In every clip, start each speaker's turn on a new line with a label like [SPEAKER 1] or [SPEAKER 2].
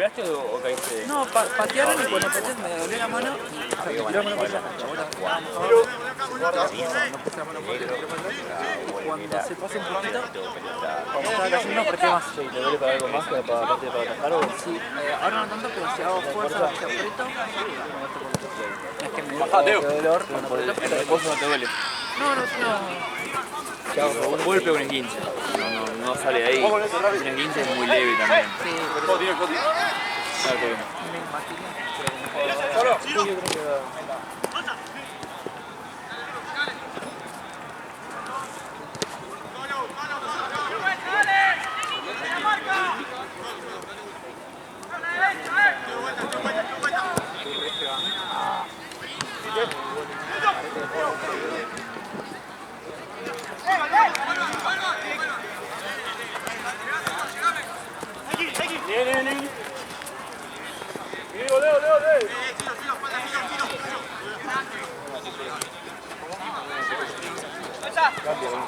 [SPEAKER 1] ¿Golpeaste o caíste?
[SPEAKER 2] No, patearon y cuando pateé me dolió la mano. O sea, me tiró la mano por la cancha. No puse la mano por el cuando se pasa un poquito, cuando estaba cayendo apreté más.
[SPEAKER 1] Sí, ¿te duele para algo más que para atajar o...?
[SPEAKER 2] Sí, ahora no tanto, pero si hago fuerza hacia aprieto, es que me
[SPEAKER 1] Bajá, Teo.
[SPEAKER 2] dolor.
[SPEAKER 1] El reposo no te duele.
[SPEAKER 2] No.
[SPEAKER 1] Un golpe o un esguince. No sale de ahí. Un esguince es muy leve también. Claro que bien.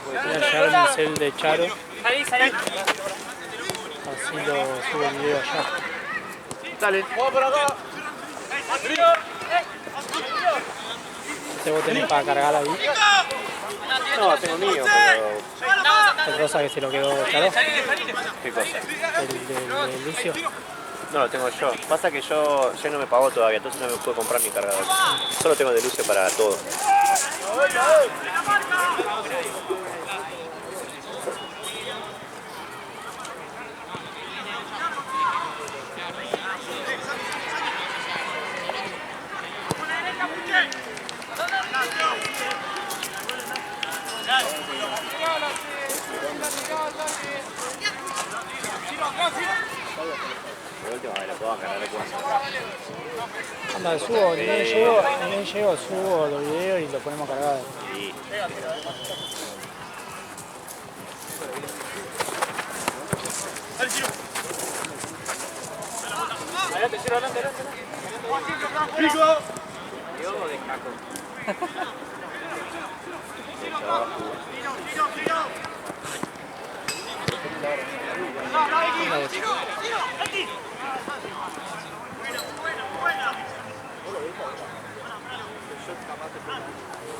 [SPEAKER 3] Voy a llevar el cel de Charo. Así lo subo el video allá.
[SPEAKER 1] Dale.
[SPEAKER 3] ¿Este vos tenés para cargar ahí?
[SPEAKER 1] No, tengo mío, pero...
[SPEAKER 3] El rosa que se lo quedó Charo.
[SPEAKER 1] ¿Qué cosa?
[SPEAKER 3] El de Lucio.
[SPEAKER 1] No, lo tengo yo. Pasa que yo no me pagó todavía, entonces no me puedo comprar mi cargador. Solo tengo de Lucio para todo. De última vez la puedo cargar de cosas.
[SPEAKER 3] Anda, subo, ni bien llego, subo los videos y lo ponemos cargado.
[SPEAKER 1] Sí.
[SPEAKER 4] Adelante, Ciro, adelante.
[SPEAKER 1] ¡Pico! Yo de caco.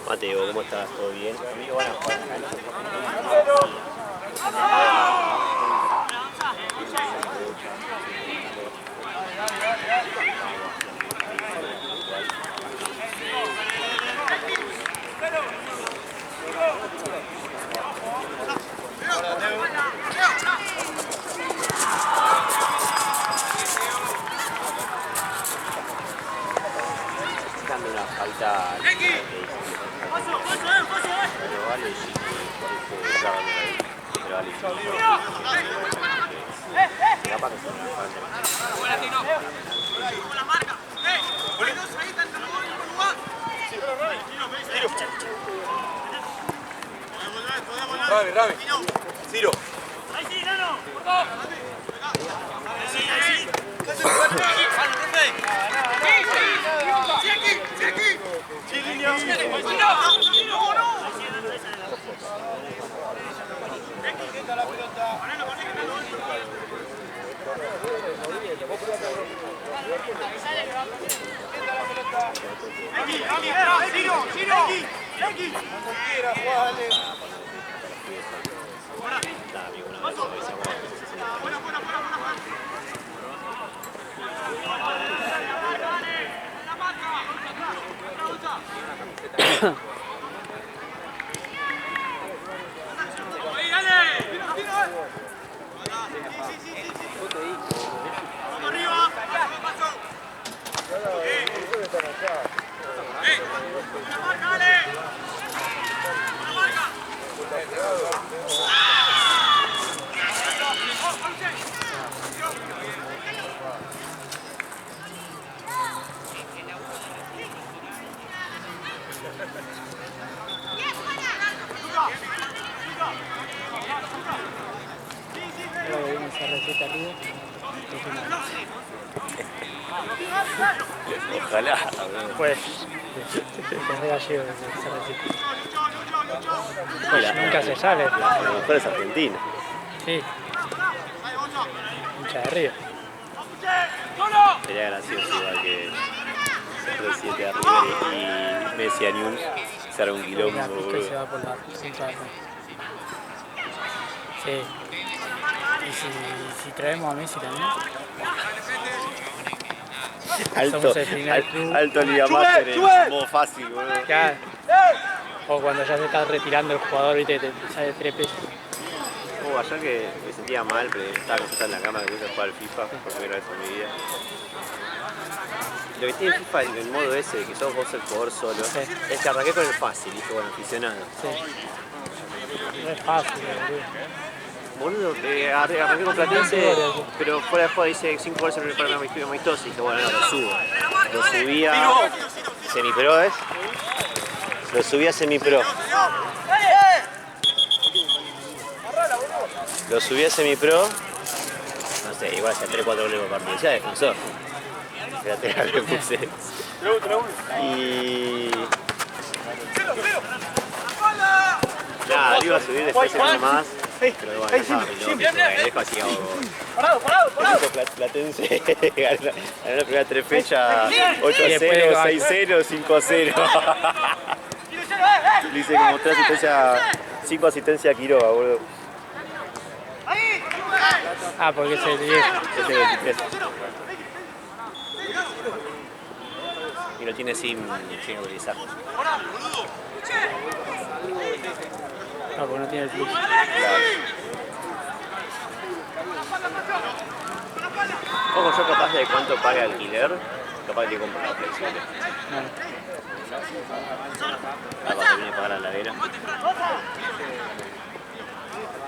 [SPEAKER 1] Mateo, ¿cómo estás? ¿Todo bien? Amigo, van a jugar dando una falta. Pero vale, sí, por eso ya van ahí. Pero vale, sí. Capaz que son
[SPEAKER 4] Ravi. Ciro.
[SPEAKER 5] Ahí sí, Nano.
[SPEAKER 3] Luego vimos esa receta arriba.
[SPEAKER 1] Ojalá.
[SPEAKER 3] Pues, desde gallego esa receta. Pues nunca se sale.
[SPEAKER 1] La mejor es Argentina.
[SPEAKER 3] Sí. Hincha de Río.
[SPEAKER 1] Sería gracioso igual que el presidente de River y Messi a News se hará un quilombo,
[SPEAKER 3] Mira, Pico se
[SPEAKER 1] boludo.
[SPEAKER 3] va por la central. Sí. Y si traemos a Messi también. Somos el primer club.
[SPEAKER 1] Alto Liga Master en modo fácil, boludo.
[SPEAKER 3] Ya. O cuando ya se está retirando el jugador, viste, te sale 3 pesos.
[SPEAKER 1] Ayer que me sentía mal, pero estaba acostada en la cama, que puse a jugar al FIFA por primera vez en mi vida. Lo que tiene FIFA, el modo ese de que sos vos el jugador solo,
[SPEAKER 3] Sí.
[SPEAKER 1] es que arranqué con el fácil, dije, bueno, aficionado.
[SPEAKER 3] Sí. No es fácil, boludo.
[SPEAKER 1] Boludo, arranqué con Platense, pero fuera de juego dice 5 goles en el primer partido amistoso y dije, bueno, no, lo subo. Lo subía semi-pro, ¿ves? Lo subía semi-pro. Lo subí a semi-pro, no sé, igual hacía 3-4 goles por partido, ya defensor. Lateral le puse. Y... nada, lo iba a subir después en uno más, pero bueno, estaba dejo así hago gol. Platense ganó la primera 3 fechas, 8-0, 6-0, 5-0. Le hice como 3 asistencias, 5 asistencias a Quiroga, boludo.
[SPEAKER 3] Ah, porque es el 10.
[SPEAKER 1] Es el 23. Y lo tiene sin utilizar.
[SPEAKER 3] No, porque no tiene el plus.
[SPEAKER 1] Ojo, yo capaz de cuánto paga alquiler, capaz que compro una flexible. Capaz termine de pagar la heladera.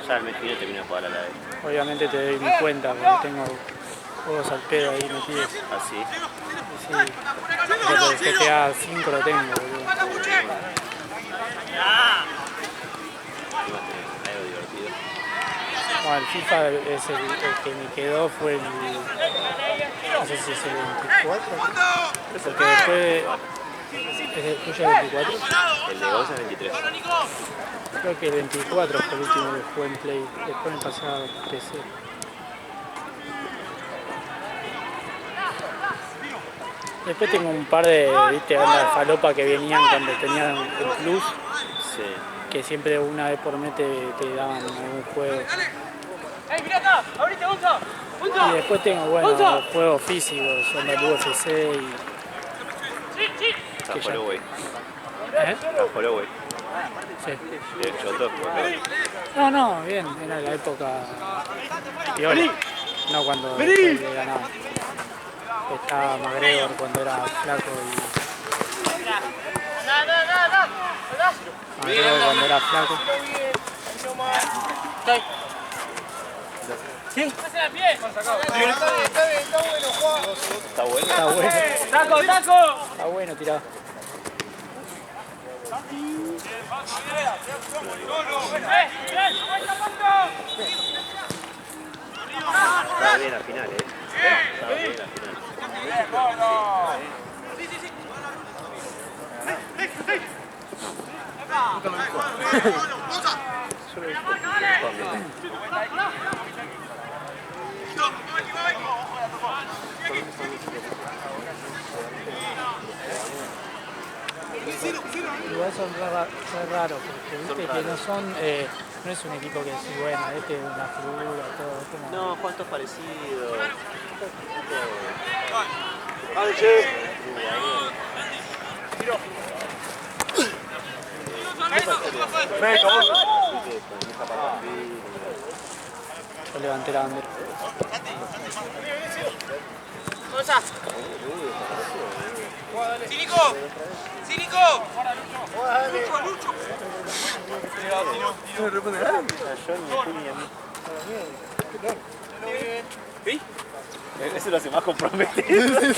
[SPEAKER 1] Ya el mes que viene termino de pagar la heladera.
[SPEAKER 3] Obviamente te doy mi cuenta porque tengo juegos al pedo ahí metidos.
[SPEAKER 1] Así.
[SPEAKER 3] Y sí, pero el GTA 5 lo tengo, boludo.
[SPEAKER 1] Algo divertido.
[SPEAKER 3] Bueno, el FIFA es el que me quedó fue el... no sé si es el 24. Porque después... ¿Es el tuyo el 24?
[SPEAKER 1] El de Gonza es 23.
[SPEAKER 3] Creo que el 24 fue el último que jugué en Play. Después me pasé a PC. Después tengo un par de, viste, bandas de falopa que venían cuando tenían el plus,
[SPEAKER 1] Sí.
[SPEAKER 3] que siempre una vez por mes te daban algún juego. Y después tengo, bueno, juegos físicos, son del UFC y...
[SPEAKER 1] San Holloway.
[SPEAKER 3] ¿Eh?
[SPEAKER 1] San Holloway.
[SPEAKER 3] Sí.
[SPEAKER 1] El Choto.
[SPEAKER 3] No, bien, era la época piola, no cuando le ganaba. Estaba McGregor cuando era flaco y... McGregor cuando era flaco. ¿Sí?
[SPEAKER 1] Está bueno.
[SPEAKER 3] Está bueno.
[SPEAKER 4] ¡Taco, taco!
[SPEAKER 3] Está bueno tirado.
[SPEAKER 1] Estaba bien la final, Estaba bien la final. Yo lo he visto.
[SPEAKER 3] Igual son raros, porque viste que no son, no es un equipo que decís, bueno, este es una figura, todo, es como...
[SPEAKER 1] No, cuántos parecidos.
[SPEAKER 3] Yo levanté la bandera.
[SPEAKER 4] ¡Cínico! ¡Cínico! ¡Lucho!
[SPEAKER 1] Eso lo hace más comprometido. Más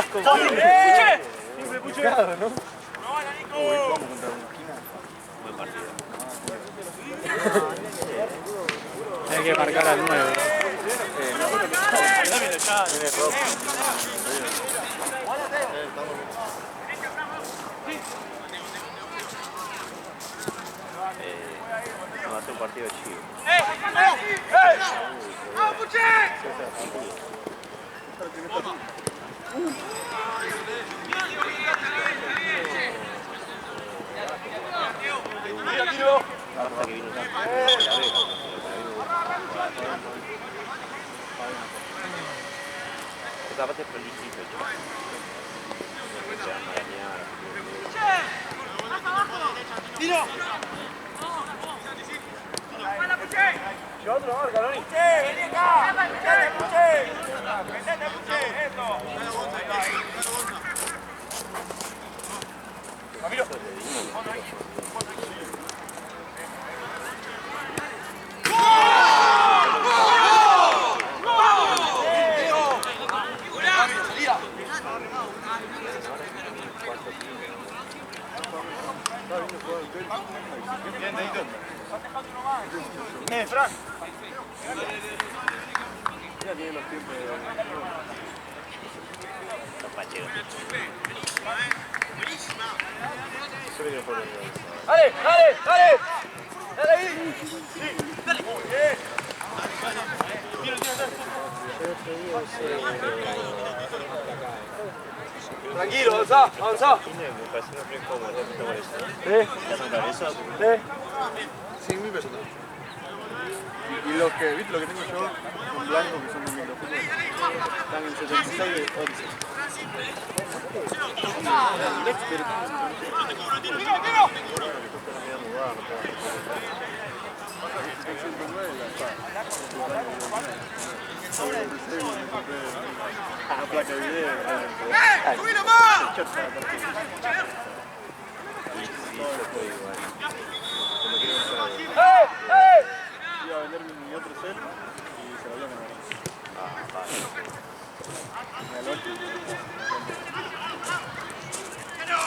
[SPEAKER 1] comprometido. ¿no? Buen partido.
[SPEAKER 3] Hay que marcar al 9.
[SPEAKER 1] Va a ser un partido chido. Hasta que vino la vez. Esta parte es prolijito,
[SPEAKER 4] ¡Tiro!
[SPEAKER 2] Yo otro marca, ¿no?
[SPEAKER 4] ¡Vení acá! ¡Prendete, eso!
[SPEAKER 2] Ramiro. Bien, Dedito. Fran. Ya tiene los tiempos de...
[SPEAKER 1] Los pacheros. Yo creo que fue
[SPEAKER 2] ¡Dale, dale, dale! ¡Dale ahí! Sí. Muy bien. Tranquilo, avanzá, avanzá.
[SPEAKER 1] me parece una fría como ¿no? Por eso.
[SPEAKER 2] Sí.
[SPEAKER 1] ¿Te hacen cabeza?
[SPEAKER 2] Sí.
[SPEAKER 5] 5.000 pesos. Y los que, ¿viste lo que tengo yo? Con blanco, que son 2.000 los están en 76 de 11. Una placa de video.
[SPEAKER 4] ¡Subilo más!
[SPEAKER 5] Iba a vender mi otro cel y se lo había ganado. Me lo alto. No,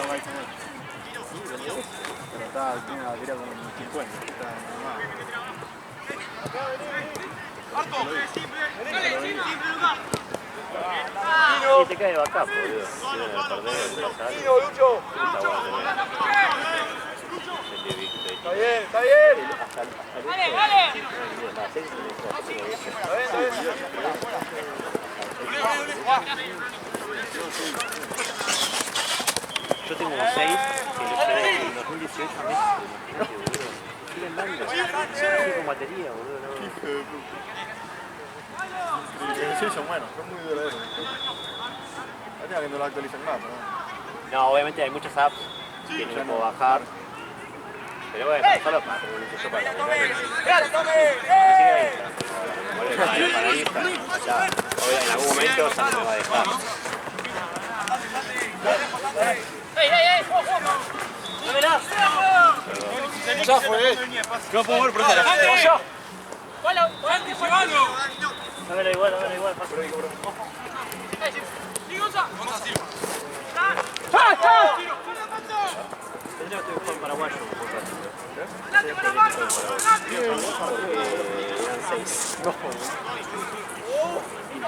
[SPEAKER 5] va pero está, tiene la batería como 50. Está normal.
[SPEAKER 1] Y te cae de backup, boludo.
[SPEAKER 2] Tiro, Lucho. Está bien, está bien.
[SPEAKER 4] ¡Dale, dale!
[SPEAKER 1] Yo tengo 6 que en 2018 a México, boludo. Siguen dando. Sigo con batería, boludo.
[SPEAKER 5] Sí, son buenos, son muy duraderos. Lástima que no lo actualizan más, ¿no?
[SPEAKER 1] No, obviamente hay muchas apps que no puedo bajar. Pero bueno, solo para tener un uso para la para Instagram, ya, en algún momento ya no me va a dejar.
[SPEAKER 4] ¡Ey, ey, ey! ¡Dámela!
[SPEAKER 2] Ya fue. No puedo ver por esa la.
[SPEAKER 4] ¡Hola! ¡Llevalo!
[SPEAKER 1] Dámela igual, pasa. Tendría que jugar paraguayo. Eran 6. No.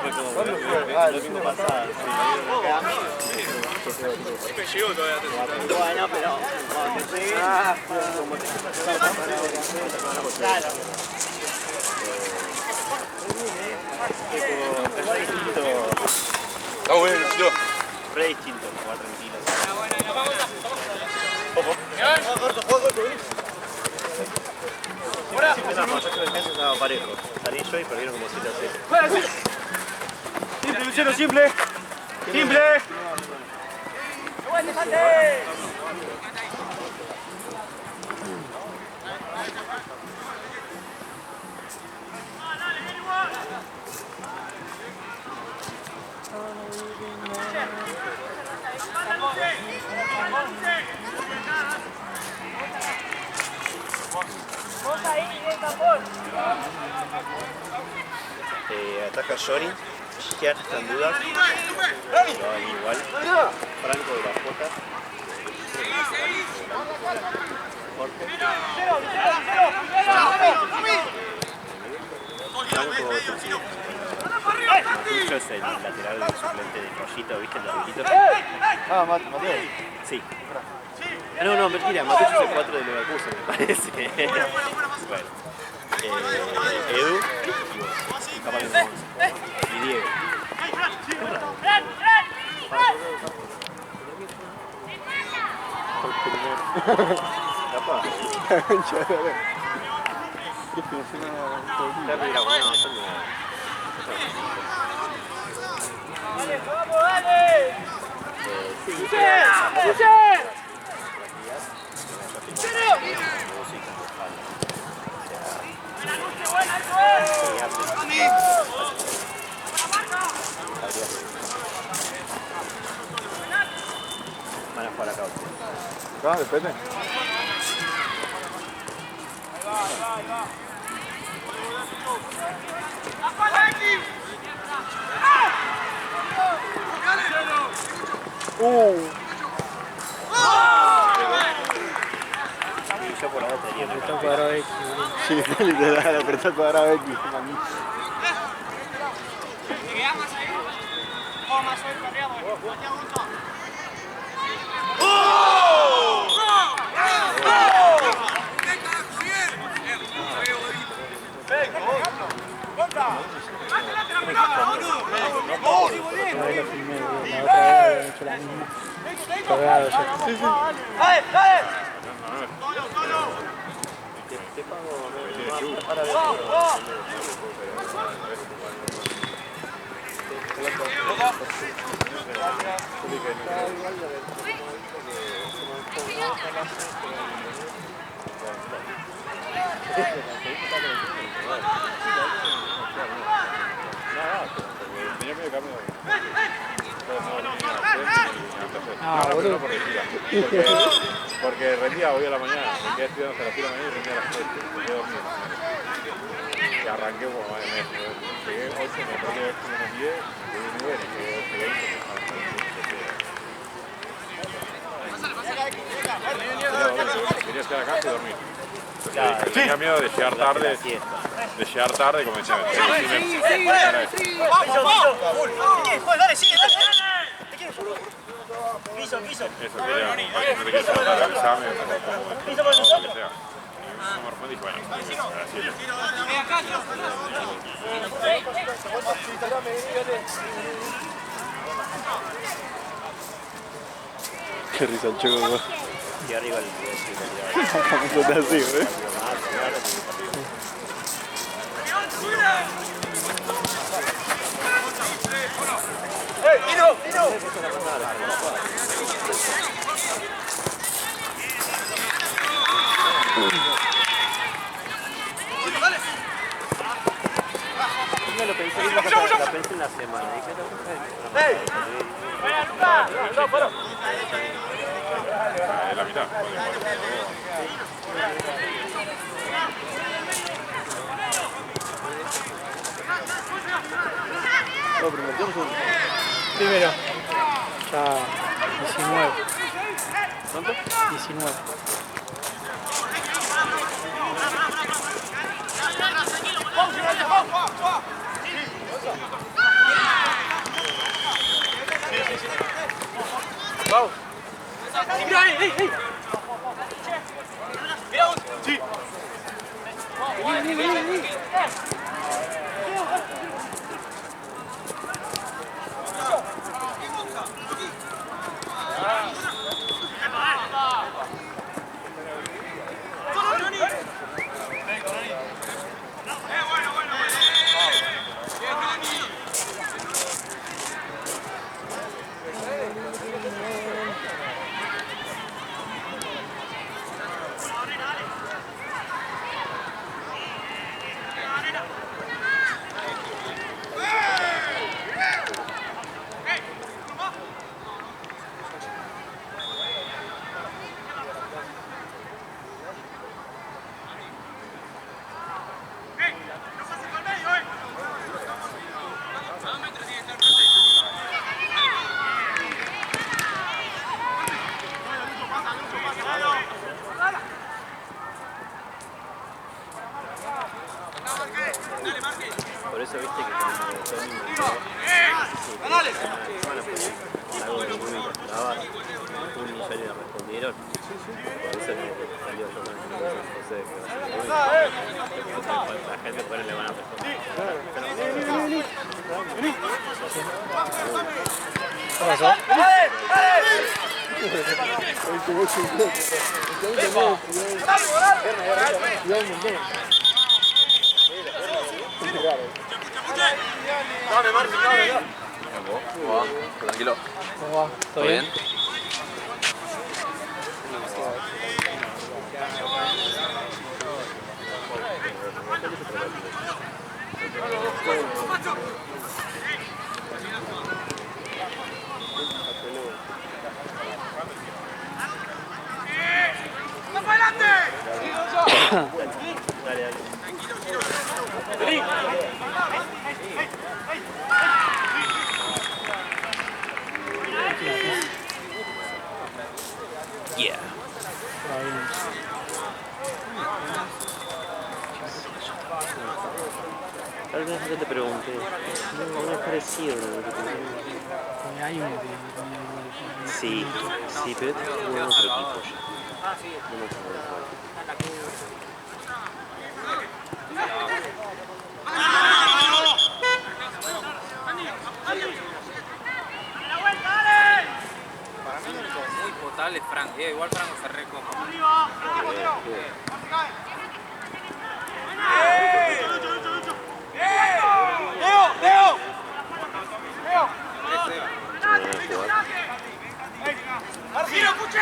[SPEAKER 1] Fue como el domingo pasado.
[SPEAKER 2] Me llegó todavía.
[SPEAKER 1] Bueno, pero cuando llegué, como te claro. Es distinto.
[SPEAKER 2] Está bueno, yo.
[SPEAKER 1] Re distinto, jugar tranquilo. Siempre la pasada de defensa estaba parejo. Salí yo y perdieron como 7-0.
[SPEAKER 2] Simple, Luciano, simple. Simple.
[SPEAKER 1] Ataca Jory. Schiar está en duda. Igual. Franco de la Jota. Matucho es el lateral suplente de Rollito, ¿viste? El de Rollito.
[SPEAKER 5] Ah, Mateo.
[SPEAKER 1] Sí. No, mentira, Matucho es el 4 de Leverkusen, me parece. Bueno. Edu y vos. Capaz que no. Capaz.
[SPEAKER 4] Dale, vamos, dale.
[SPEAKER 1] Van a jugar acá.
[SPEAKER 5] Acá, depende.
[SPEAKER 1] Yo por ahora tenía una
[SPEAKER 3] Apretó cuadrado X.
[SPEAKER 5] Sí, literal, apretó cuadrado X.
[SPEAKER 4] ¿Te quedás más ahí? O más suelto arriba, porque
[SPEAKER 3] Una vez lo filmé, la otra vez he hecho la misma. Colgado ya.
[SPEAKER 4] ¡Dale, dale!
[SPEAKER 1] te pago ahora veo.
[SPEAKER 3] Ah, boludo.
[SPEAKER 5] Porque rendía hoy a la mañana, me quedé estudiando hasta las 7 de la mañana y rendía a las 8, me quedé dormido. Y arranqué como más de mes, llegué 8, me perdí unos 10, me quedé 9, me quedé 8, 20, quería estar acá y dormir. Tenía miedo de llegar tarde, como decía.
[SPEAKER 4] Dale, sigue, dale. Piso.
[SPEAKER 5] Eso quería, no te quería hacer el examen, como lo que sea. Y me respondí, bueno, qué risa el choco.
[SPEAKER 1] Y arriba el
[SPEAKER 5] así, ¿eh?
[SPEAKER 1] No lo pensé, la pensé en la semana.
[SPEAKER 5] La mitad.
[SPEAKER 3] Primero. Ya 19.
[SPEAKER 1] ¿Cuánto?
[SPEAKER 3] 19.
[SPEAKER 4] Vamos. Mira ahí. Mira vos. Sí. Vení.
[SPEAKER 1] Por eso viste que cuando Tony me dio algo de Rubik trabas, un millón le respondieron. Por eso le salió yo con el José que la gente por él le van a responder.
[SPEAKER 3] ¿Qué pasó?
[SPEAKER 2] Dame, Martín, dame. Tranquilo.
[SPEAKER 3] ¿Cómo va? ¿Todo bien?
[SPEAKER 1] Yeah.
[SPEAKER 3] Está bien.
[SPEAKER 1] Tal vez yo te pregunté. No es parecido.
[SPEAKER 3] Hay uno que...
[SPEAKER 1] Sí, sí, pero este jugó en otro equipo ya. No me acuerdo.
[SPEAKER 6] Para mí es muy potable Frank, igual Frank se recoja.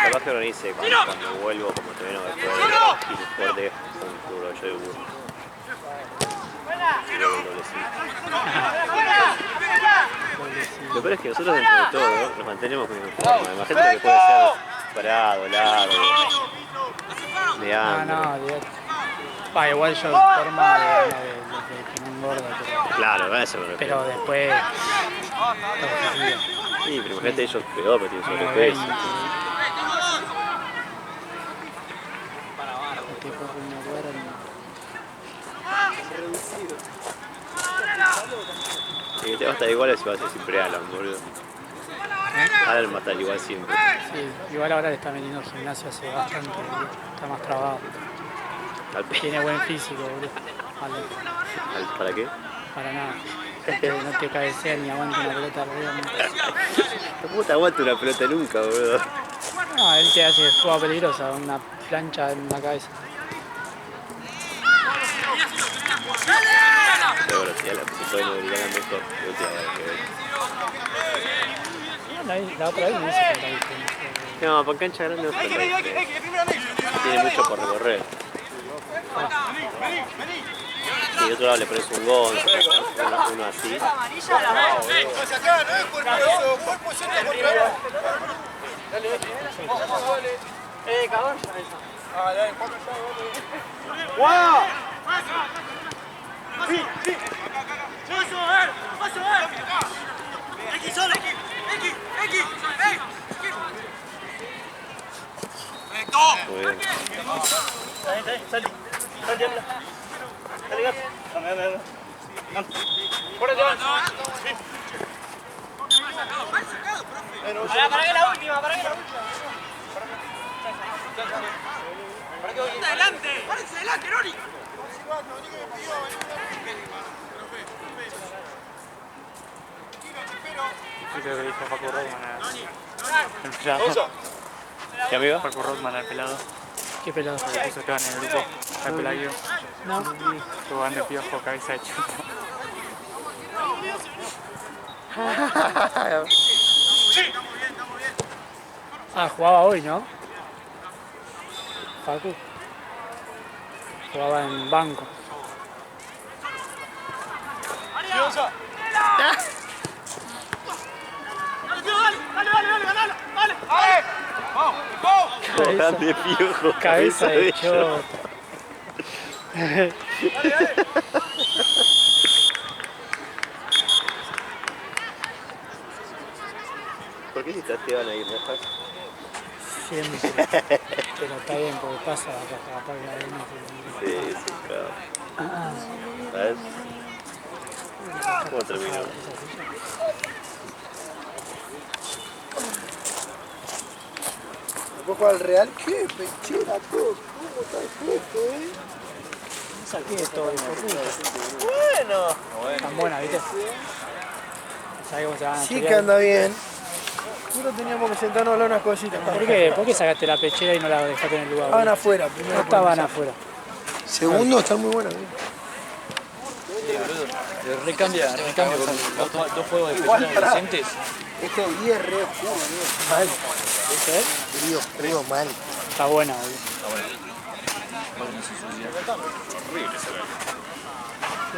[SPEAKER 1] Capaz que organice cuando vuelvo, como todavía no después y después de un puro yo de burro. Y luego un doblecito. Lo peor es que nosotros dentro de todo nos mantenemos con forma. Imagínate que puede ser parado, largo, de
[SPEAKER 3] No,
[SPEAKER 1] hambre.
[SPEAKER 3] no, va, igual yo forma de que no engorda,
[SPEAKER 1] Claro, a eso me refiero.
[SPEAKER 3] pero después...
[SPEAKER 1] Sí, pero imagínate ellos peor, pero tienen
[SPEAKER 3] Como
[SPEAKER 1] sobrepeso.
[SPEAKER 3] 20. Tipo como duermen.
[SPEAKER 1] Y te va a estar igual si vas a siempre Alan, boludo. Alan va a estar igual siempre.
[SPEAKER 3] Sí, igual ahora le está metiendo al gimnasio hace bastante, boludo. Está más trabado. Tiene buen físico, boludo. Vale.
[SPEAKER 1] ¿Para qué?
[SPEAKER 3] Para nada. No te cabecea ni aguanta una pelota arriba.
[SPEAKER 1] ¿Cómo te aguanta una pelota nunca, boludo?
[SPEAKER 3] No, él te hace jugada peligrosa, una plancha en la cabeza.
[SPEAKER 1] Pero bueno, si ya la pusiste no debería ganar mejor. Yo te voy a ver.
[SPEAKER 3] La otra vez me dice que la viste.
[SPEAKER 1] No, para cancha grande no es tiene mucho por recorrer. Y de otro lado le pones un gol, uno así. Muy bien.
[SPEAKER 4] Para que la última, adelante, Nori.
[SPEAKER 2] Sí, creo que dijo Paco Rodman el pelado.
[SPEAKER 1] ¿Qué amigo?
[SPEAKER 2] Paco Rodman el pelado.
[SPEAKER 3] ¿Qué pelado?
[SPEAKER 2] Que puso acá en el grupo. El peladillo.
[SPEAKER 3] No.
[SPEAKER 2] Jugando de piojo, cabeza de chuta.
[SPEAKER 3] Ah, jugaba hoy, ¿no? Facu. Jugaba en banco.
[SPEAKER 1] Grande piojo,
[SPEAKER 3] Cabeza de chota.
[SPEAKER 1] ¿Por qué si te van a ir rojas?
[SPEAKER 3] Siempre. Pero está bien porque pasa acá de uno.
[SPEAKER 1] Sí, sí, claro. ¿Sabes? ¿Cómo terminó?
[SPEAKER 7] ¿Vos jugar al Real? ¿Qué? Pechera, ¿cómo está el juego,
[SPEAKER 3] Saqué de todo, hijo de puta.
[SPEAKER 7] Bueno.
[SPEAKER 3] Tan buena, ¿viste? ¿Sabés cómo se van a
[SPEAKER 7] Sí
[SPEAKER 3] pelear?
[SPEAKER 7] que anda bien. Nosotros teníamos que sentarnos a hablar unas cositas.
[SPEAKER 3] ¿Por qué? ¿Por qué sacaste la pechera y no la dejaste en el lugar?
[SPEAKER 7] Estaban
[SPEAKER 3] boludo?
[SPEAKER 7] afuera,
[SPEAKER 3] No
[SPEAKER 7] primero.
[SPEAKER 3] estaban afuera.
[SPEAKER 7] Segundo, están muy buenos.
[SPEAKER 2] Recambia con dos juegos de presión decentes.
[SPEAKER 7] Este día es re oscuro, mal.
[SPEAKER 3] ¿Viste?
[SPEAKER 7] Frío, frío, mal.
[SPEAKER 3] Está buena, boludo.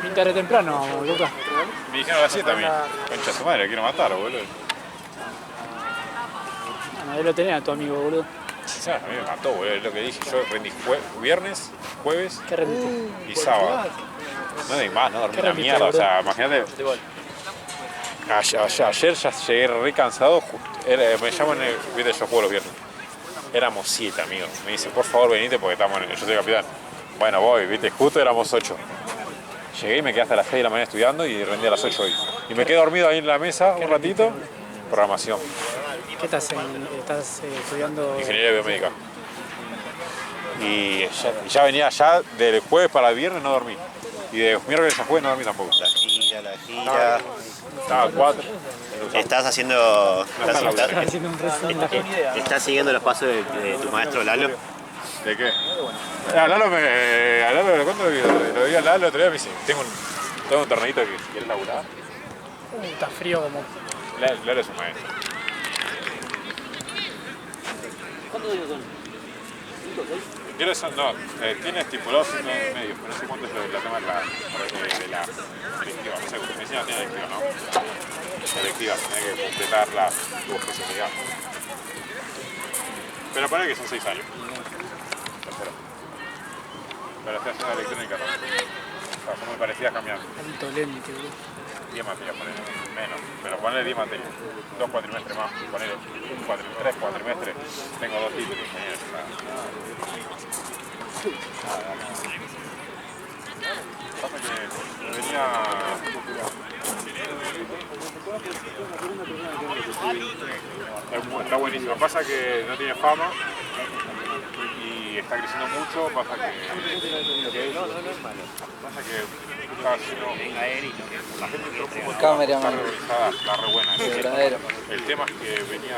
[SPEAKER 3] Pinta re temprano, Lucas.
[SPEAKER 5] Me dijeron a las 7 a mí. Concha su madre, quiero matar, boludo.
[SPEAKER 3] Bueno, ahí lo tenía tu amigo, boludo.
[SPEAKER 5] ¿Sabes? A mí me mató, boludo. Es lo que dije. Yo rendí viernes, jueves
[SPEAKER 3] ¿Qué rendiste?
[SPEAKER 5] y sábado. No di más, no dormí
[SPEAKER 3] ¿Qué
[SPEAKER 5] una
[SPEAKER 3] rendiste,
[SPEAKER 5] mierda. O
[SPEAKER 3] boludo?
[SPEAKER 5] sea, imagínate. Ayer ya llegué re cansado. Me llaman, viste, yo juego los viernes. Éramos 7 amigos. Me dice, por favor, venite porque estamos yo soy capitán. Bueno, voy, viste, justo éramos 8. Llegué y me quedé hasta las 6 de la mañana estudiando y rendí a las 8 hoy. Y me quedé dormido ahí en la mesa un ratito. Programación,
[SPEAKER 3] ¿Qué estás estudiando?
[SPEAKER 5] ingeniería biomédica. Y ya venía ya del jueves para el viernes no dormí. Y de miércoles a jueves no dormí tampoco.
[SPEAKER 1] La gira.
[SPEAKER 5] Estaba a 4.
[SPEAKER 1] Estás haciendo.
[SPEAKER 3] Estás haciendo un resumen.
[SPEAKER 1] ¿Estás siguiendo los pasos de tu maestro Lalo?
[SPEAKER 5] ¿De qué? A Lalo ¿cuándo lo vi a Lalo el otro día? Me dice, tengo un torneito que si quieres laburar.
[SPEAKER 3] Está frío como...
[SPEAKER 5] Lalo es un maestro.
[SPEAKER 2] ¿Cuántos días son?
[SPEAKER 5] Yo son, no, tiene estipulado 5 años y medio, pero no sé cuánto es la tema de la electiva. No sé, porque medicina tiene electiva, ¿no? Electiva, tiene que completar tu especialidad. Pero parece que son 6 años. Tercero. Pero estoy haciendo electrónica también. O sea, como me parecía cambiando.
[SPEAKER 3] Alto lente, boludo.
[SPEAKER 5] 10 materias, ponele, menos. Pero ponele 10 materias. 2 cuatrimestres más, ponele 3 cuatrimestres. Tengo 2 títulos de ingeniero. Pasa que venía... Está buenísimo. Pasa que no tiene fama y está creciendo mucho. Pasa que... Pasa que está haciendo... La gente entró un poco está reorganizada, está re buena. El tema es que venía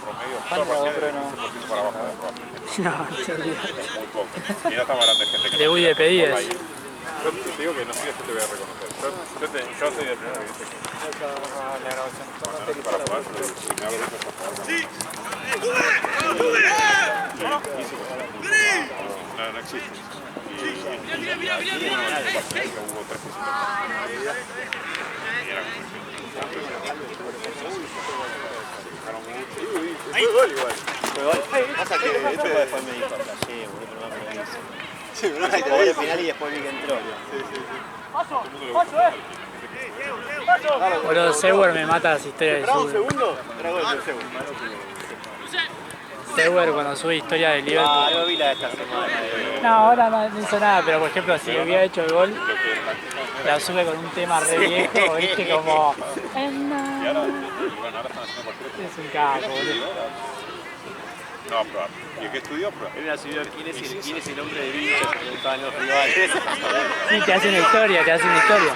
[SPEAKER 5] promedio solo para 15% para abajo de abajo.
[SPEAKER 3] No, te olvidas.
[SPEAKER 5] Muy poco. Y no estamos hablando de gente que...
[SPEAKER 3] De Uy de Pedides.
[SPEAKER 5] Yo te digo que no sé si yo te voy a reconocer. Yo soy el primero que dice que... Para jugar, pero si me abro eso para jugar. No existe. Mira, hubo 3%.
[SPEAKER 1] Fue gol igual. Pasa que esto después me dijo, flashé, boludo, pero no me lo hizo. Sí, bro, jugó el final y después vi que entró.
[SPEAKER 3] Boludo, Seuer me mata las historias de Seuer.
[SPEAKER 1] segundo? Era gol del segundo.
[SPEAKER 3] Seuer cuando sube historia de Liverpool.
[SPEAKER 1] No vi la de esta semana.
[SPEAKER 3] No, ahora no hizo nada, pero por ejemplo, si hubiera hecho el gol, la sube con un tema re viejo, viste, como... Es un capo, boludo.
[SPEAKER 5] No, probar. ¿Y qué estudió? Probar.
[SPEAKER 1] Él me subió quién es el hombre de bicho, se preguntaban los rivales.
[SPEAKER 3] Sí, te hace una historia, te hace una historia.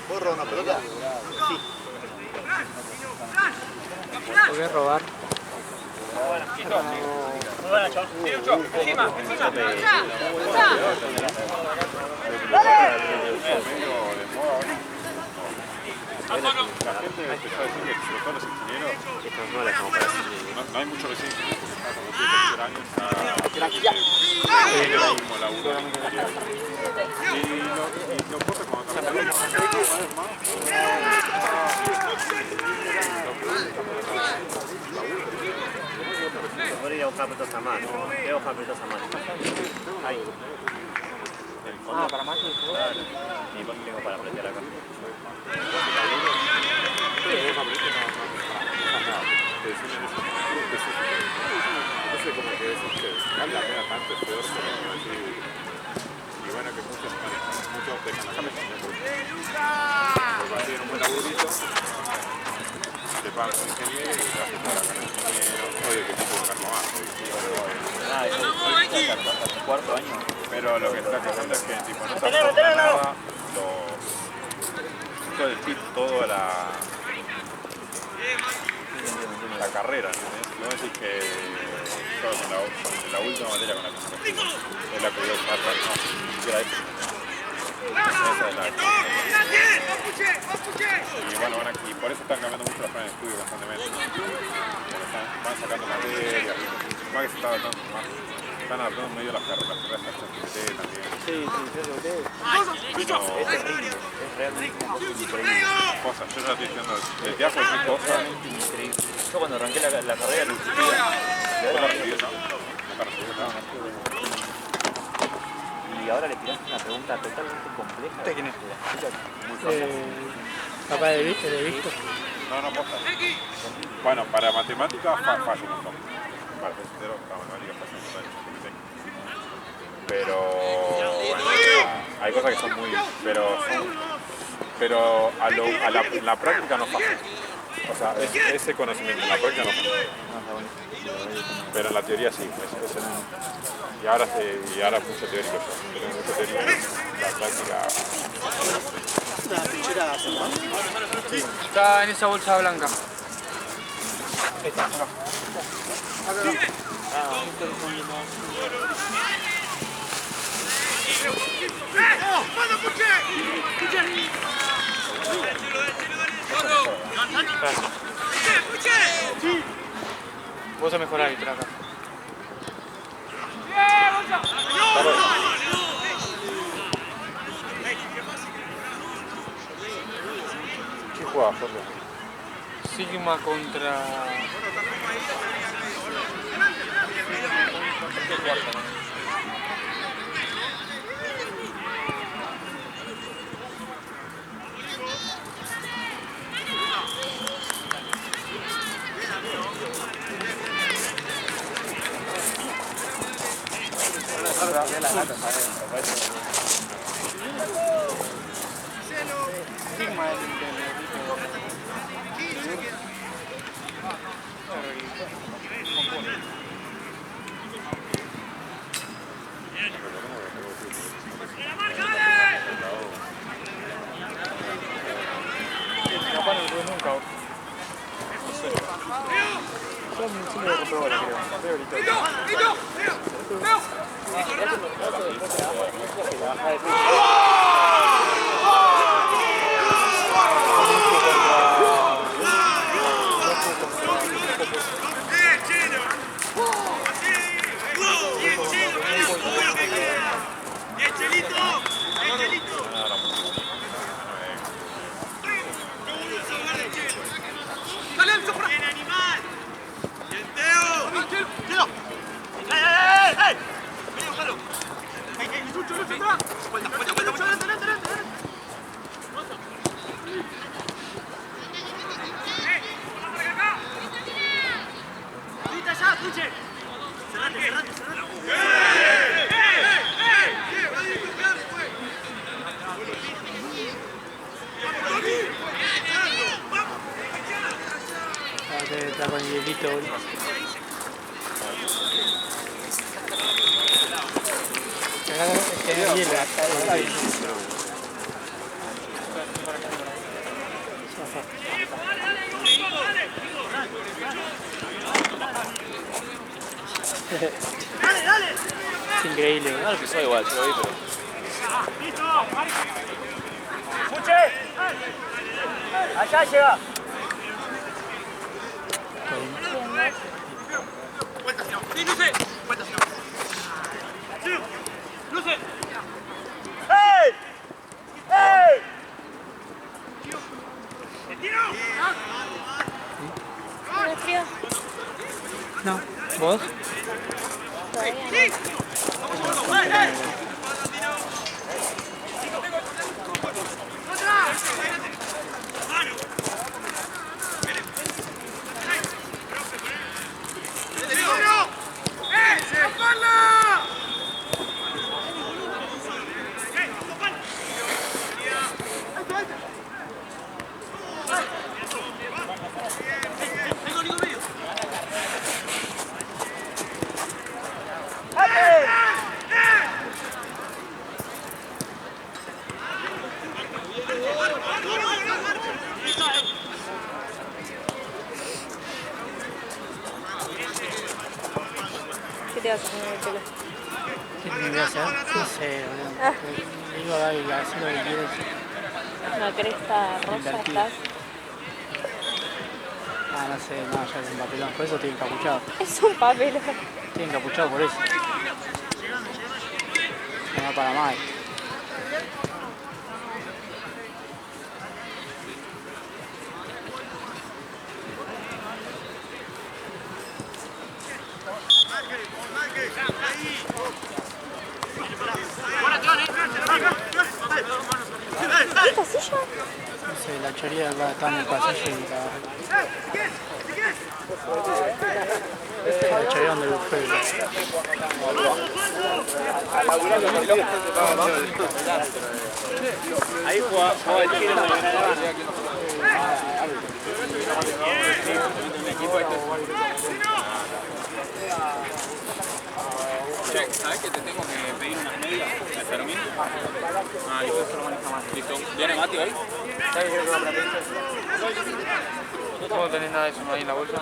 [SPEAKER 1] ¿Borro una pelota? Sí.
[SPEAKER 3] ¿Por qué robar?
[SPEAKER 5] La gente empezó a decir que sobre todo los ingenieros no hay muchos vecinos que están con los 13 años como laburo y lo pasa cuando trabajamos
[SPEAKER 1] Ahora ir a buscar pelotas a mano. Voy a buscar pelotas a mano. Ahí.
[SPEAKER 2] Para más que
[SPEAKER 1] Claro. Y después tengo para aprender acá.
[SPEAKER 5] Entonces como que vale la pena tanto esfuerzo y bueno que muchos dejan la cabeza porque tienen un buen laburito te pagan como ingeniero y te hacen toda la carrera de ingeniero oye que tipo de cargo más
[SPEAKER 2] hasta cuarto año.
[SPEAKER 5] Pero lo que está pasando es que tipo, no se aporta nada todo el tip, toda la carrera, ¿entendés? No decís que solo con la última materia con la que me recibo es la que voy a usar, no, ni siquiera eso. Esa es la y bueno, y por eso están cambiando mucho los planes de estudio constantemente. Van sacando materias, más que se está adaptando más. Están adaptando medio las carreras a ChatGPT también.
[SPEAKER 2] Sí, ChatGPT es terrible, es realmente una cosa increíble.
[SPEAKER 5] Cosas, yo ya estoy diciendo, desde hace qué cosas.
[SPEAKER 2] Increíble. Yo cuando arranqué la carrera lo insistía.
[SPEAKER 5] ¿Vos la recibís, no? Nunca recibís, no.
[SPEAKER 2] Y ahora le tiraste una pregunta totalmente compleja.
[SPEAKER 3] ¿Usted quién es?
[SPEAKER 2] Muy fácil.
[SPEAKER 3] Papá de Visto.
[SPEAKER 5] No, posta. Bueno, para matemáticas fallo un montón. Para ser sincero, para matemáticas fallo un montón. Pero bueno, hay cosas que son muy... Pero en la práctica no pasa. O sea, ese conocimiento en la práctica no pasa. Pero en la teoría sí. Y ahora mucho teórico yo. Pero mucho teórico, la práctica...
[SPEAKER 6] Está en esa bolsa blanca.
[SPEAKER 3] Vos sos mejor árbitro acá.
[SPEAKER 5] ¿Qué juega, Jorge?
[SPEAKER 3] Sigma contra... Sigma del Capaz no lo tuve nunca. No sé. Yo me lo compré ahora, creo. Está con el hielito. Tiene hielo. Es increíble.
[SPEAKER 2] No, que soy igual, yo lo vi, pero...
[SPEAKER 4] ¡Allá llega! ¡Sí, Luce! ¡Luce! ¡Hey! ¡Hey!
[SPEAKER 3] No. ¿Vos?
[SPEAKER 4] ¡Sí! ¡Hey, hey! ¡Hey!
[SPEAKER 8] ¿Qué te vas a poner en el pelo?
[SPEAKER 3] ¿Qué te voy a hacer? No sé, boludo. Le digo a Gaby que hace lo que quieres.
[SPEAKER 8] Una cresta rosa
[SPEAKER 3] Invertir.
[SPEAKER 8] estás.
[SPEAKER 3] Ah, no sé, no, ya es un papelón. Por eso estoy encapuchado.
[SPEAKER 8] Es un papel.
[SPEAKER 3] Estoy encapuchado por eso. No va para mal.
[SPEAKER 8] ¿Esta silla?
[SPEAKER 3] No sé, la choría acá está en el pasillo y la choría donde lo fue.
[SPEAKER 1] Ahí jugaba el Chile con el Granada.
[SPEAKER 6] Che, ¿sabes que te tengo que pedir unas medias de Fermín? Ah, listo, eso lo maneja más. Listo. ¿Viene Mati hoy?
[SPEAKER 2] ¿Cómo tenés nada de eso ahí en la bolsa?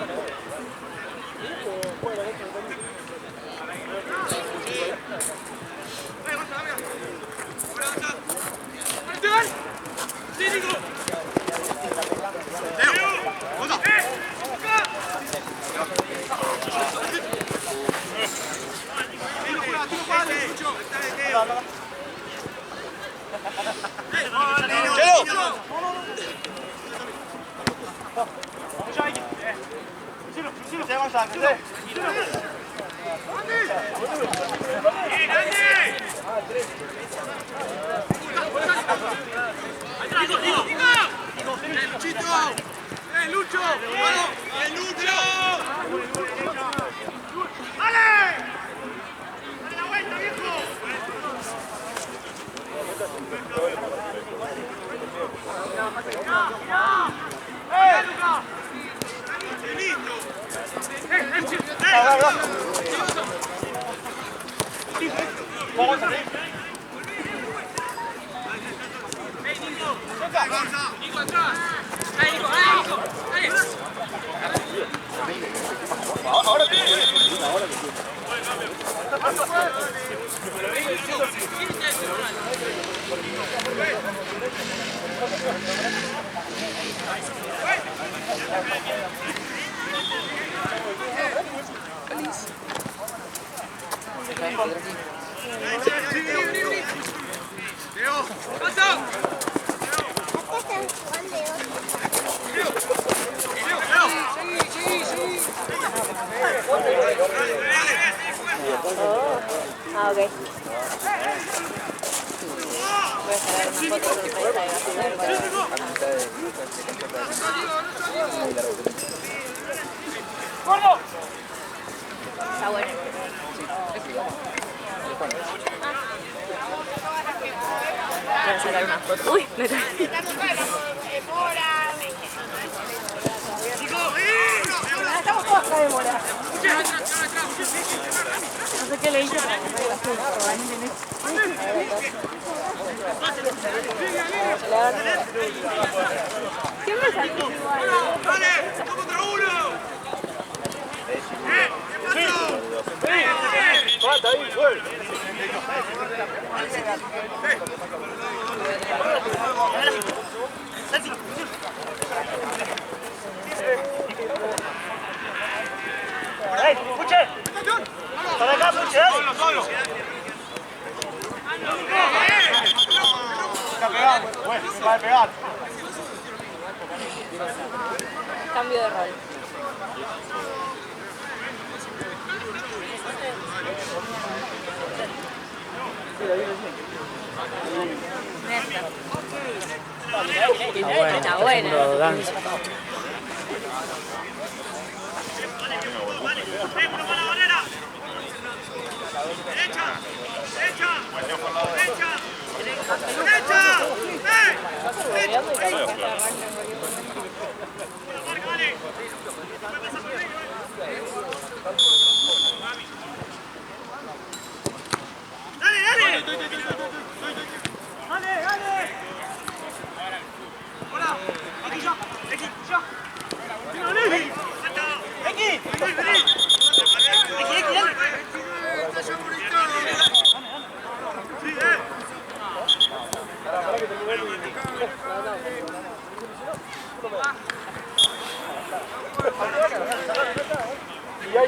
[SPEAKER 8] Ah, ok. Voy a sacar una foto sorpresa y vas a ver para... Está bueno. Voy a sacar una foto. Uy, me trae. Estamos todos acá de mola. No sé qué le hice para que no iba a ser siempre salís igual.
[SPEAKER 4] ¡Dale! ¡Uno contra uno!
[SPEAKER 9] ¡Puche! ¡Para acá, Puche! ¡Dale! Está pegado, bueno, va a pegar.
[SPEAKER 8] Cambio de rol. Está bueno.
[SPEAKER 3] Haciendo danza.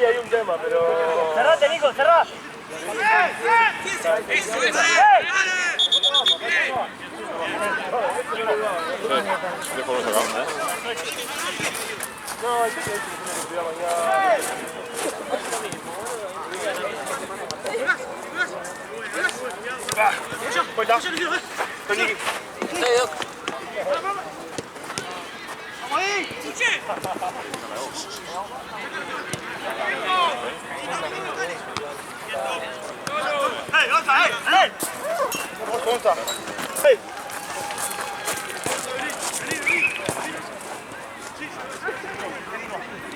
[SPEAKER 9] ahí hay un tema, pero... Cerrate, Nico, cerrá.
[SPEAKER 5] Dejo los acá.
[SPEAKER 9] No, hay que cuidar mañana. Vuelta. Con Niki. ¡Vamos ahí! ¡Hey, Gonza, hey! ¡Hey! ¡Vamos, Gonza! ¡Hey!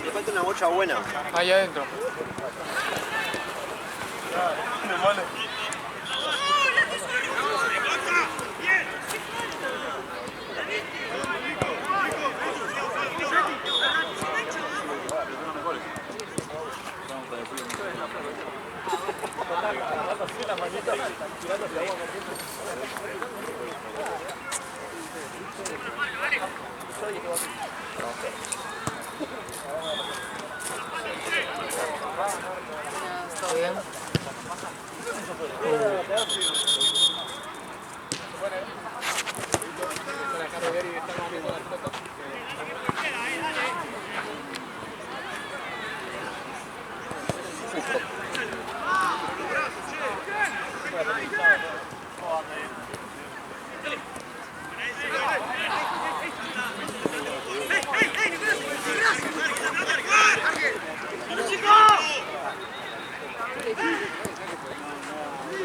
[SPEAKER 1] Le falta una bocha buena.
[SPEAKER 3] Ahí adentro.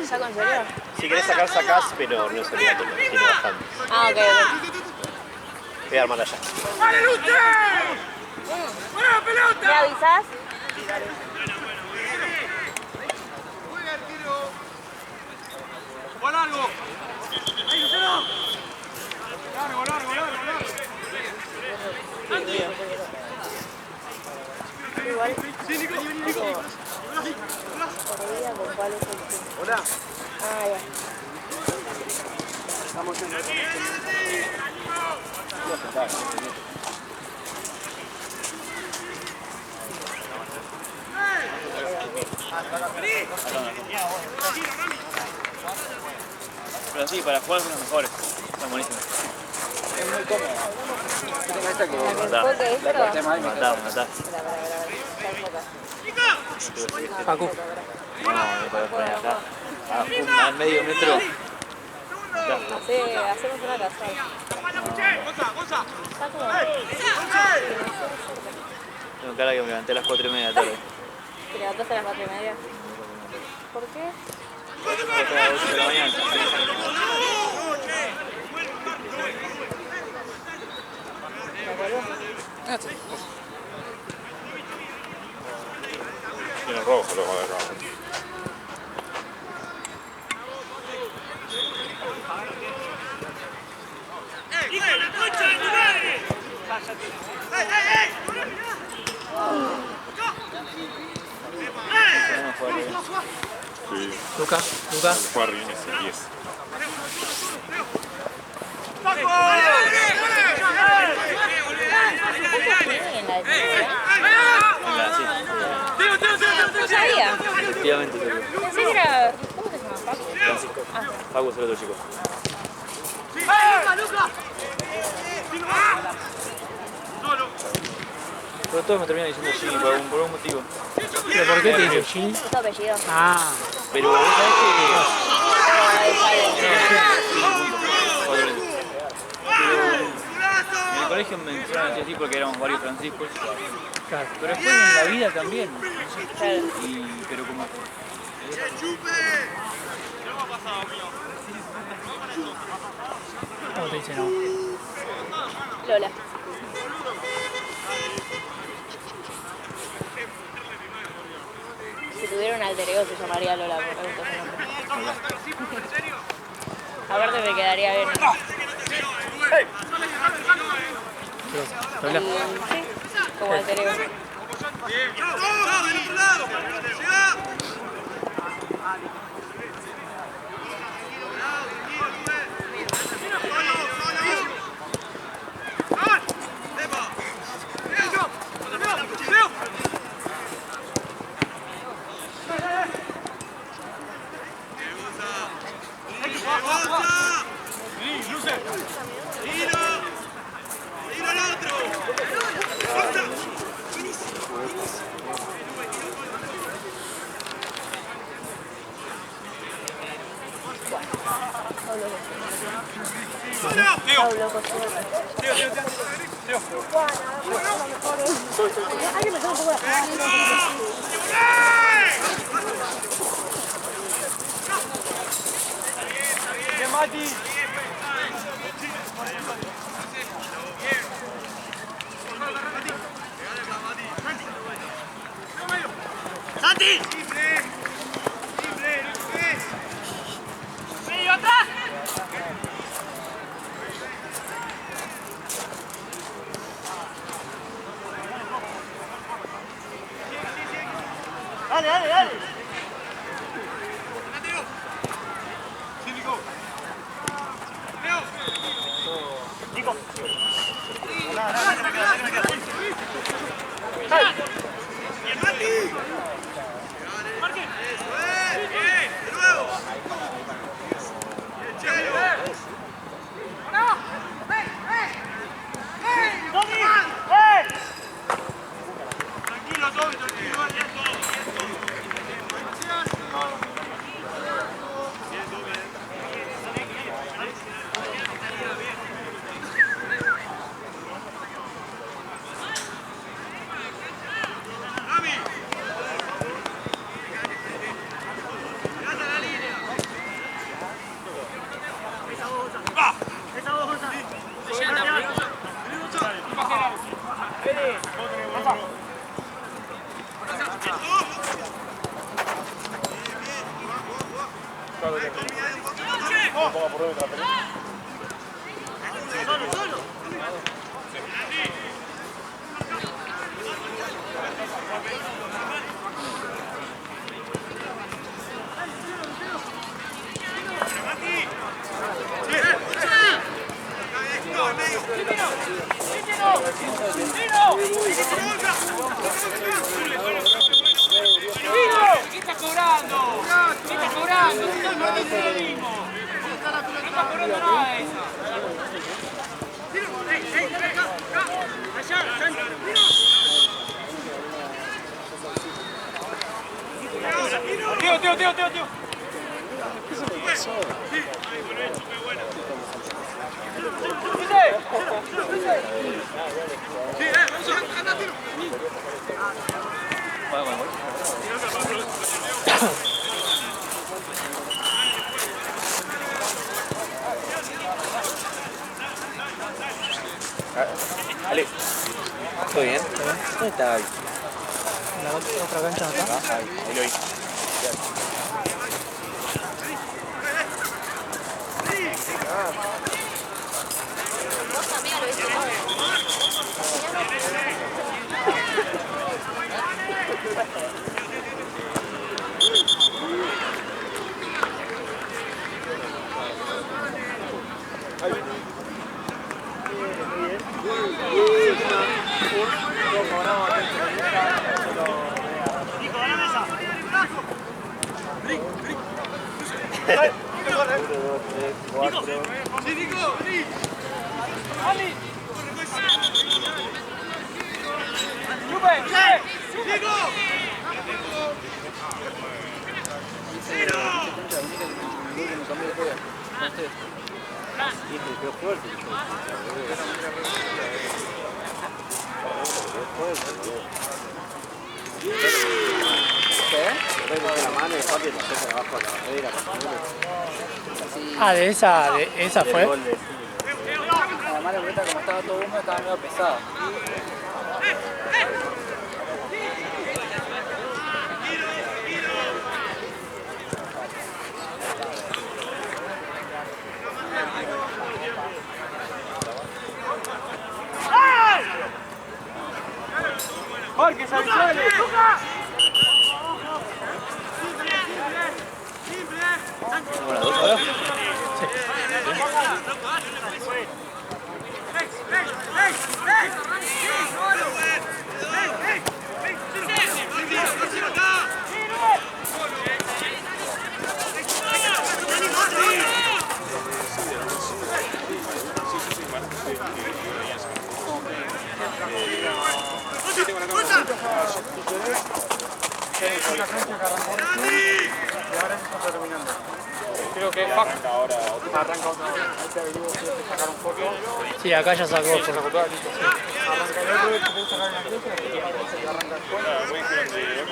[SPEAKER 8] ¿Saco en serio?
[SPEAKER 1] Si querés sacar, sacás, pero no es obligatorio, tiene bastante.
[SPEAKER 8] Ah, ok.
[SPEAKER 1] Voy a armar allá.
[SPEAKER 8] ¿Me avisás?
[SPEAKER 9] ¡Buen largo! ¡Ahí, Lucero! ¡Largo, largo, largo, largo!
[SPEAKER 8] Igual.
[SPEAKER 9] Sí, Nico, Nico.
[SPEAKER 8] ¿Con cuál es el que?
[SPEAKER 1] Hola.
[SPEAKER 8] Ah, ya.
[SPEAKER 1] Estamos en
[SPEAKER 6] Pero sí, para jugar son los mejores. Están buenísimos.
[SPEAKER 2] Es muy cómodo. Yo tengo esta que
[SPEAKER 8] ¿Enfoque esto?
[SPEAKER 2] la corté mal y me
[SPEAKER 6] Matá.
[SPEAKER 3] Paco.
[SPEAKER 6] No, me puedes poner acá. A medio metro.
[SPEAKER 8] Sí, hacemos una casual. Está como...
[SPEAKER 6] Tengo cara que me levanté a las 4:30 de la tarde.
[SPEAKER 8] ¿Te levantaste a las 4:30? ¿Por qué?
[SPEAKER 6] Hasta las 8 de la mañana.
[SPEAKER 8] ¿Me acuerdo?
[SPEAKER 5] Tiene rojo los de acá. Sí.
[SPEAKER 3] Luca.
[SPEAKER 5] Jugar bien es el 10.
[SPEAKER 8] En la ¿No sabía?
[SPEAKER 6] Efectivamente, seguro.
[SPEAKER 8] Pensé que era... ¿Cómo te llamas? Paco.
[SPEAKER 6] Francisco. Paco es el otro chico. Pero todos me terminan diciendo Jimmy por algún motivo.
[SPEAKER 3] ¿Pero por qué te dice Jimmy?
[SPEAKER 8] Es tu apellido.
[SPEAKER 3] Ah,
[SPEAKER 6] Pero vos sabés que... En el colegio me mencionaban así porque éramos varios Franciscos.
[SPEAKER 3] claro.
[SPEAKER 6] Pero después en la vida también.
[SPEAKER 8] Claro.
[SPEAKER 6] Pero como...
[SPEAKER 3] ¿Cómo te dice no?
[SPEAKER 8] Lola. Si tuviera un alter ego se llamaría Lola, porque me gusta ese nombre. Aparte me quedaría bien.
[SPEAKER 3] Lola.
[SPEAKER 8] Sí, como alter ego. Pablo Cosuela. Hay que meter un poco
[SPEAKER 9] Bien, Mati. ¡Santi! ¡Medio atrás! ¡Dale, dale, dale! Nico. ¡Bien, Mati! ¡Marque! ¡Bien! ¡De nuevo! Tranquilo, Toby, tranquilo, bien todo, ¿Qué está cobrando? ¿Qué está cobrando? ¿Qué está cobrando? No está cobrando nada de esa. Tío.
[SPEAKER 7] ¿Qué se me pasó?
[SPEAKER 1] Ale, ¿todo bien? ¿Dónde está Gaby?
[SPEAKER 3] En la otra cancha acá.
[SPEAKER 1] Ahí lo vi.
[SPEAKER 3] Ah, de esa fue.
[SPEAKER 2] Además la boleta como estaba todo húmedo estaba medio pesada.
[SPEAKER 9] Jorge, Savizuela.
[SPEAKER 2] Una cancha que arrancó y ahora se está terminando.
[SPEAKER 3] Creo que fuck.
[SPEAKER 2] Arranca otra vez. Ahí te averiguo si te sacaron foto.
[SPEAKER 3] Sí, acá ya sacó.
[SPEAKER 2] Se sacó toda, listo. Arranca el otro, te puedes sacar en la pieza y arranca después. Claro, esa que...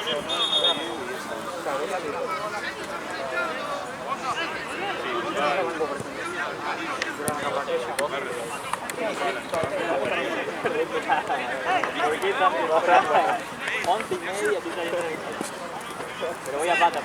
[SPEAKER 6] Pero voy a pata.